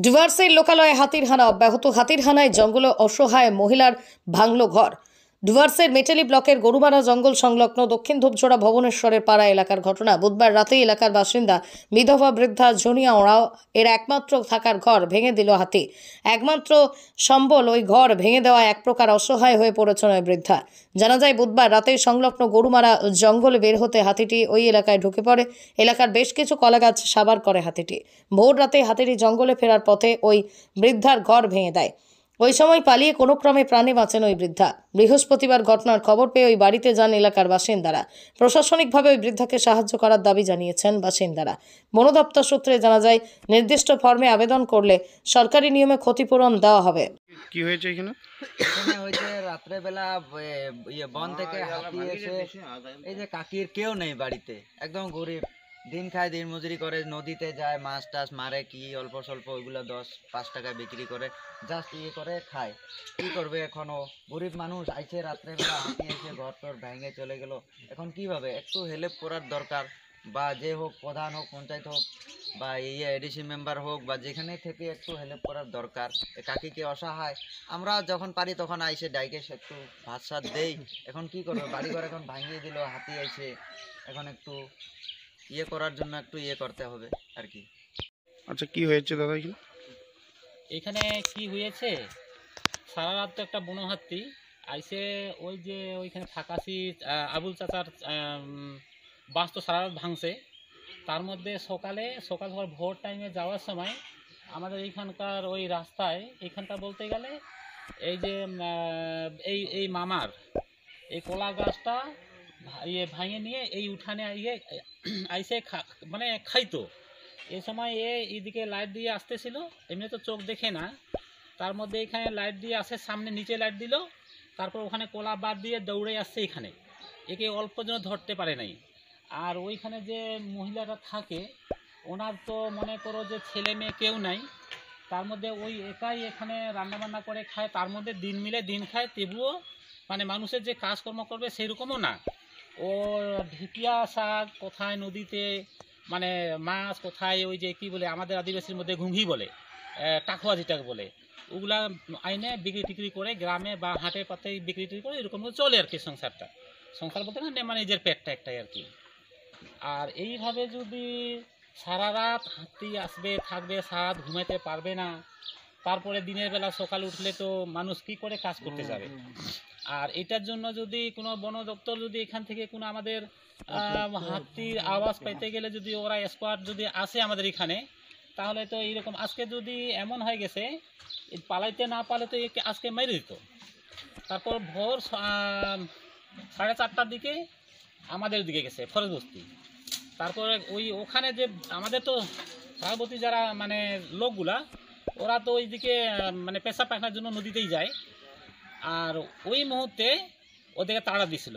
ডুভার্সের লোকালয়ে হাতির হানা অব্যাহত। হাতির হানায় জঙ্গলে অসহায় মহিলার ভাঙল ঘর। ডুভার্সের মেটেলি ব্লকের গরুমারা জঙ্গল সংলগ্ন দক্ষিণ ধূপঝোড়া ভুবনেশ্বরের পাড়া এলাকার ঘটনা। বুধবার রাতে এলাকার বাসিন্দা বিধবা বৃদ্ধা জনিয়া ওরাও এর একমাত্র থাকার ঘর ভেঙে দিল হাতি। একমাত্র সম্বল ওই ঘর ভেঙে দেওয়া এক প্রকার অসহায় হয়ে পড়েছেন ওই বৃদ্ধা। জানা যায় বুধবার রাতে সংলগ্ন গরুমারা জঙ্গলে বের হতে হাতিটি ওই এলাকায় ঢুকে পড়ে। এলাকার বেশ কিছু কলাগাছ সাবার করে হাতিটি। ভোর রাতে হাতিটি জঙ্গলে ফেরার পথে ওই বৃদ্ধার ঘর ভেঙে দেয়। ওই সময় পালিয়ে কোনো ক্রমে প্রাণে বাঁচেন ওই বৃদ্ধা। বৃহস্পতিবার ঘটনার খবর পেয়ে ওই বাড়িতে যান এলাকার বাসিন্দারা। প্রশাসনিকভাবে ওই বৃদ্ধাকে সাহায্য করার দাবি জানিয়েছেন বাসিন্দারা। বন দপ্তর সূত্রে জানা যায়, নির্দিষ্ট ফর্মে আবেদন করলে সরকারি নিয়মে ক্ষতিপূরণ দেওয়া হবে। কি হয়েছে এখানে? এখানে হয়েছে রাত্রেবেলা বন থেকে হাতি এসে, এই যে কাকির কেউ নেই বাড়িতে, একদম গরিব, দিন খায়, দিন মজুরি করে, নদীতে যায়, মাছ টাছ মারে, কি অল্প স্বল্প ওইগুলো 10-5 টাকায় বিক্রি করে, জাস্ট করে খায়। কি করবে? এখনো গরিব মানুষ আইছে, রাত্রেবেলা হাতি এসে ঘর টর ভেঙে চলে গেল। এখন কিভাবে? একটু হেল্প করার দরকার, বা যে হোক, প্রধান হোক, পঞ্চায়েত হোক, বা এডিসি মেম্বার হোক, বা যেখানে থেকে একটু হেল্প করার দরকার। কাকিকে অসহায়, আমরা যখন পারি তখন আইসে ডাইকে একটু ভাত সাত দেই। এখন কি করবে? বাড়িঘর এখন ভাঙিয়ে দিল, হাতি আইসে, এখন একটু করার জন্য একটু করতে হবে আর কি। আচ্ছা, কি হয়েছে দাদা এখানে? এখানে কি হয়েছে, সারা রাত তো একটা বনো হাতি আইসে, ওই যে ওইখানে থাকাশি আবুল চাচার বাস তো সারা রাত ভাঙছে। তার মধ্যে সকাল ভোর টাইমে যাওয়ার সময় আমাদের এইখানকার ওই রাস্তায়, এইখানকার বলতে গেলে এই যে এই মামার এই কলা গাছটা ভাঙে নিয়ে এই উঠানে আইসে মানে খাইতো। এই সময় এইদিকে লাইট দিয়ে আসতেছিল, এমনি তো চোখ দেখে না, তার মধ্যে এখানে লাইট দিয়ে আসে, সামনে নিচে লাইট দিল, তারপর ওখানে কলা বাদ দিয়ে দৌড়ে আসছে এখানে, একে অল্প যেন ধরতে পারে নাই। আর ওইখানে যে মহিলাটা থাকে, ওনার তো মনে করো যে ছেলে মেয়ে কেউ নাই, তার মধ্যে ওই একাই এখানে রান্নাবান্না করে খায়, তার মধ্যে দিন মিলে দিন খায়, তবুও মানে মানুষের যে কাজকর্ম করবে সেরকমও না। ও ঢেকিয়া শাক কোথায় নদীতে, মানে মাছ কোথায়, ওই যে কি বলে আমাদের আদিবাসীর মধ্যে ঘুঙ্গি বলে, টাকুয়া যেটাকে বলে, ওগুলা আইনে বিক্রি টিক্রি করে গ্রামে বা হাটে পাতে বিক্রি টিক্রি করে, এরকম চলে আর কি সংসার বলতে না, মানে নিজের পেটটা একটাই আর কি। আর এইভাবে যদি সারা রাত হাতি আসবে, থাকবে, সারা রাত ঘুমাতে পারবে না, তারপরে দিনের বেলা সকালে উঠলে তো মানুষ কি করে কাজ করতে যাবে? আর এটার জন্য যদি কোনো বন দপ্তর যদি এখান থেকে কোনো আমাদের হাতির আওয়াজ পাইতে গেলে যদি ওরা স্কোয়াড যদি আসে আমাদের এখানে, তাহলে তো এইরকম আজকে যদি এমন হয়ে গেছে, পালাইতে না পারলে তো আজকে মেরে দিত। তারপর ভোর 4:30টার দিকে আমাদের দিকে গেছে ফরেস্ট বস্তি। তারপরে ওখানে যে আমাদের তো সভাপতি যারা মানে লোকগুলা, ওরা তো ওইদিকে মানে পেশা পায়খানার জন্য নদীতেই যায়। আর ওই মুহূর্তে ওদেরকে তাড়া দিছিল।